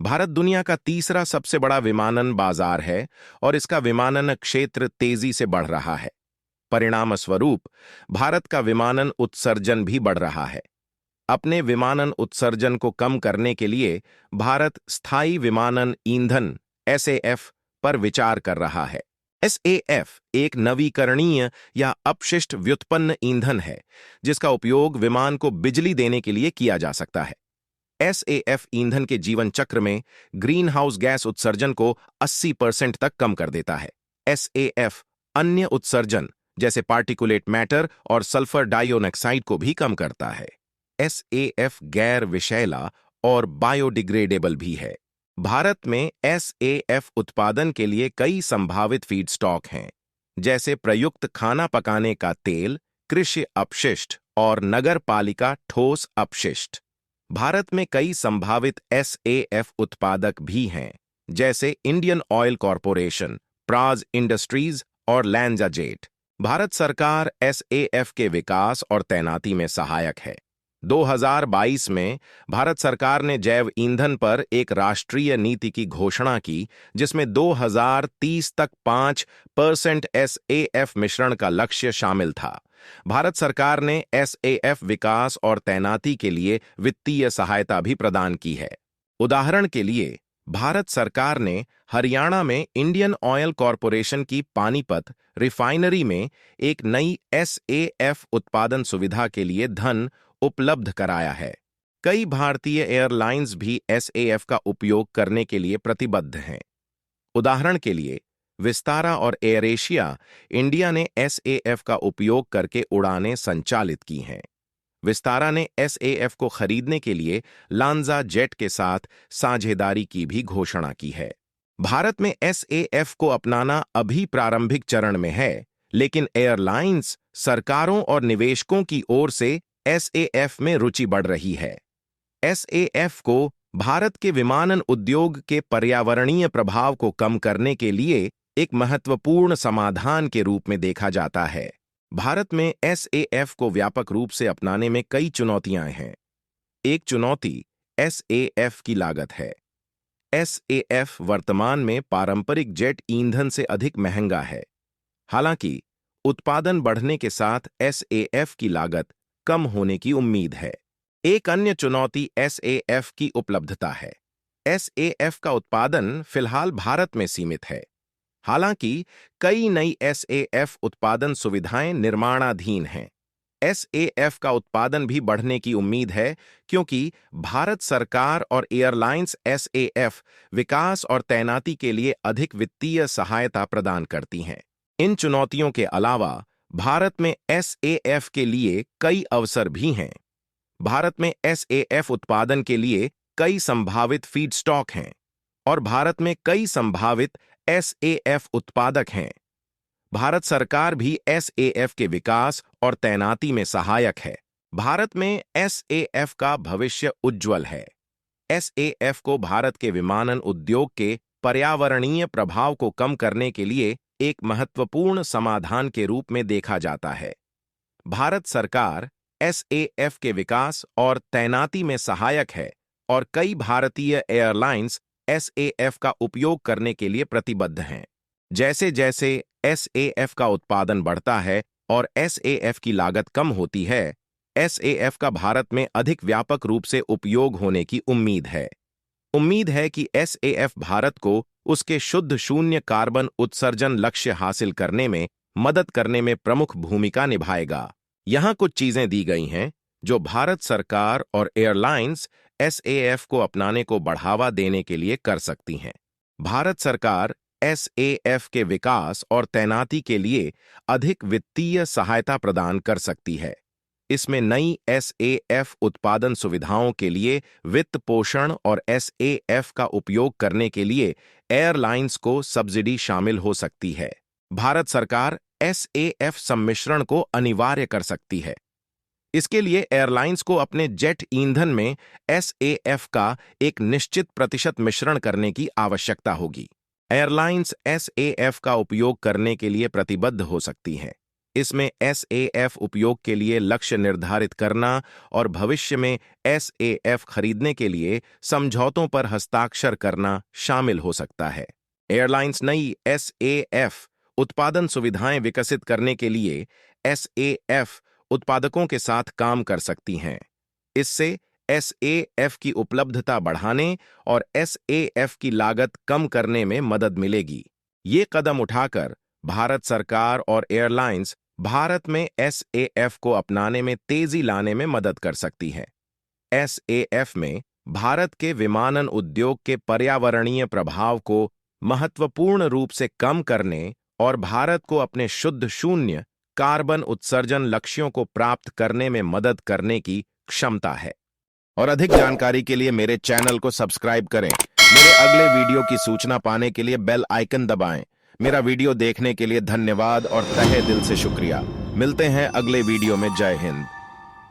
भारत दुनिया का तीसरा सबसे बड़ा विमानन बाजार है और इसका विमानन क्षेत्र तेजी से बढ़ रहा है। परिणाम स्वरूप भारत का विमानन उत्सर्जन भी बढ़ रहा है। अपने विमानन उत्सर्जन को कम करने के लिए भारत स्थायी विमानन ईंधन एसएएफ पर विचार कर रहा है। एसएएफ एक नवीकरणीय या अपशिष्ट व्युत्पन्न ईंधन है जिसका उपयोग विमान को बिजली देने के लिए किया जा सकता है। एसएएफ ईंधन के जीवन चक्र में ग्रीन हाउस गैस उत्सर्जन को 80% तक कम कर देता है। एसएएफ अन्य उत्सर्जन जैसे पार्टिकुलेट मैटर और सल्फर डाइऑक्साइड को भी कम करता है। एसएएफ गैर विषैला और बायोडिग्रेडेबल भी है। भारत में एसएएफ उत्पादन के लिए कई संभावित फीडस्टॉक हैं, जैसे प्रयुक्त खाना पकाने का तेल, कृषि अपशिष्ट और नगर पालिका ठोस अपशिष्ट। भारत में कई संभावित एसएएफ उत्पादक भी हैं, जैसे Indian oil corporation, Praj industries और लैंजाजेट। भारत सरकार एसएएफ के विकास और तैनाती में सहायक है। 2022 में भारत सरकार ने जैव ईंधन पर एक राष्ट्रीय नीति की घोषणा की, जिसमें 2030 तक 5% एसएएफ मिश्रण का लक्ष्य शामिल था। भारत सरकार ने एसएएफ विकास और तैनाती के लिए वित्तीय सहायता भी प्रदान की है। उदाहरण के लिए, भारत सरकार ने हरियाणा में इंडियन ऑयल कॉरपोरेशन की पानीपत रिफाइनरी में एक नई एसएएफ उत्पादन सुविधा के लिए धन उपलब्ध कराया है। कई भारतीय एयरलाइंस भी एसएएफ का उपयोग करने के लिए प्रतिबद्ध हैं। उदाहरण के लिए, विस्तारा और एयर एशिया इंडिया ने एसएएफ का उपयोग करके उड़ानें संचालित की हैं। विस्तारा ने एसएएफ को खरीदने के लिए लांजा जेट के साथ साझेदारी की भी घोषणा की है। भारत में एसएएफ को अपनाना अभी प्रारंभिक चरण में है, लेकिन एयरलाइंस, सरकारों और निवेशकों की ओर से एसएएफ में रुचि बढ़ रही है। एसएएफ को भारत के विमानन उद्योग के पर्यावरणीय प्रभाव को कम करने के लिए एक महत्वपूर्ण समाधान के रूप में देखा जाता है। भारत में एसएएफ को व्यापक रूप से अपनाने में कई चुनौतियां हैं। एक चुनौती एसएएफ की लागत है। एसएएफ वर्तमान में पारंपरिक जेट ईंधन से अधिक महंगा है। हालांकि उत्पादन बढ़ने के साथ एसएएफ की लागत कम होने की उम्मीद है। एक अन्य चुनौती एसएएफ की उपलब्धता है। एसएएफ का उत्पादन फिलहाल भारत में सीमित है। हालांकि कई नई एसएएफ उत्पादन सुविधाएं निर्माणाधीन हैं। एसएएफ का उत्पादन भी बढ़ने की उम्मीद है, क्योंकि भारत सरकार और एयरलाइंस एसएएफ विकास और तैनाती के लिए अधिक वित्तीय सहायता प्रदान करती हैं। इन चुनौतियों के अलावा भारत में एसएएफ के लिए कई अवसर भी हैं। भारत में एसएएफ उत्पादन के लिए कई संभावित फीडस्टॉक हैं और भारत में कई संभावित एसएएफ उत्पादक हैं। भारत सरकार भी एसएएफ के विकास और तैनाती में सहायक है। भारत में एसएएफ का भविष्य उज्ज्वल है। एसएएफ को भारत के विमानन उद्योग के पर्यावरणीय प्रभाव को कम करने के लिए एक महत्वपूर्ण समाधान के रूप में देखा जाता है। भारत सरकार एसएएफ के विकास और तैनाती में सहायक है और कई भारतीय एयरलाइंस एसएएफ का उपयोग करने के लिए प्रतिबद्ध हैं। जैसे जैसे एसएएफ का उत्पादन बढ़ता है और एसएएफ की लागत कम होती है, एसएएफ का भारत में अधिक व्यापक रूप से उपयोग होने की उम्मीद है। उम्मीद है कि एसएएफ भारत को उसके शुद्ध शून्य कार्बन उत्सर्जन लक्ष्य हासिल करने में मदद करने में प्रमुख भूमिका निभाएगा। यहाँ कुछ चीजें दी गई हैं जो भारत सरकार और एयरलाइंस एसएएफ को अपनाने को बढ़ावा देने के लिए कर सकती हैं। भारत सरकार एसएएफ के विकास और तैनाती के लिए अधिक वित्तीय सहायता प्रदान कर सकती है। इसमें नई एसएएफ उत्पादन सुविधाओं के लिए वित्त पोषण और एसएएफ का उपयोग करने के लिए एयरलाइंस को सब्सिडी शामिल हो सकती है। भारत सरकार एसएएफ सम्मिश्रण को अनिवार्य कर सकती है। इसके लिए एयरलाइंस को अपने जेट ईंधन में एसएएफ का एक निश्चित प्रतिशत मिश्रण करने की आवश्यकता होगी। एयरलाइंस एसएएफ का उपयोग करने के लिए प्रतिबद्ध हो सकती हैं। इसमें SAF उपयोग के लिए लक्ष्य निर्धारित करना और भविष्य में SAF खरीदने के लिए समझौतों पर हस्ताक्षर करना शामिल हो सकता है। एयरलाइंस नई SAF उत्पादन सुविधाएं विकसित करने के लिए SAF उत्पादकों के साथ काम कर सकती हैं। इससे SAF की उपलब्धता बढ़ाने और SAF की लागत कम करने में मदद मिलेगी। ये कदम उठाकर भारत सरकार और एयरलाइंस भारत में SAF को अपनाने में तेजी लाने में मदद कर सकती है। SAF में भारत के विमानन उद्योग के पर्यावरणीय प्रभाव को महत्वपूर्ण रूप से कम करने और भारत को अपने शुद्ध शून्य कार्बन उत्सर्जन लक्ष्यों को प्राप्त करने में मदद करने की क्षमता है। और अधिक जानकारी के लिए मेरे चैनल को सब्सक्राइब करें। मेरे अगले वीडियो की सूचना पाने के लिए बेल आइकन दबाएं। मेरा वीडियो देखने के लिए धन्यवाद और तहे दिल से शुक्रिया। मिलते हैं अगले वीडियो में। जय हिंद।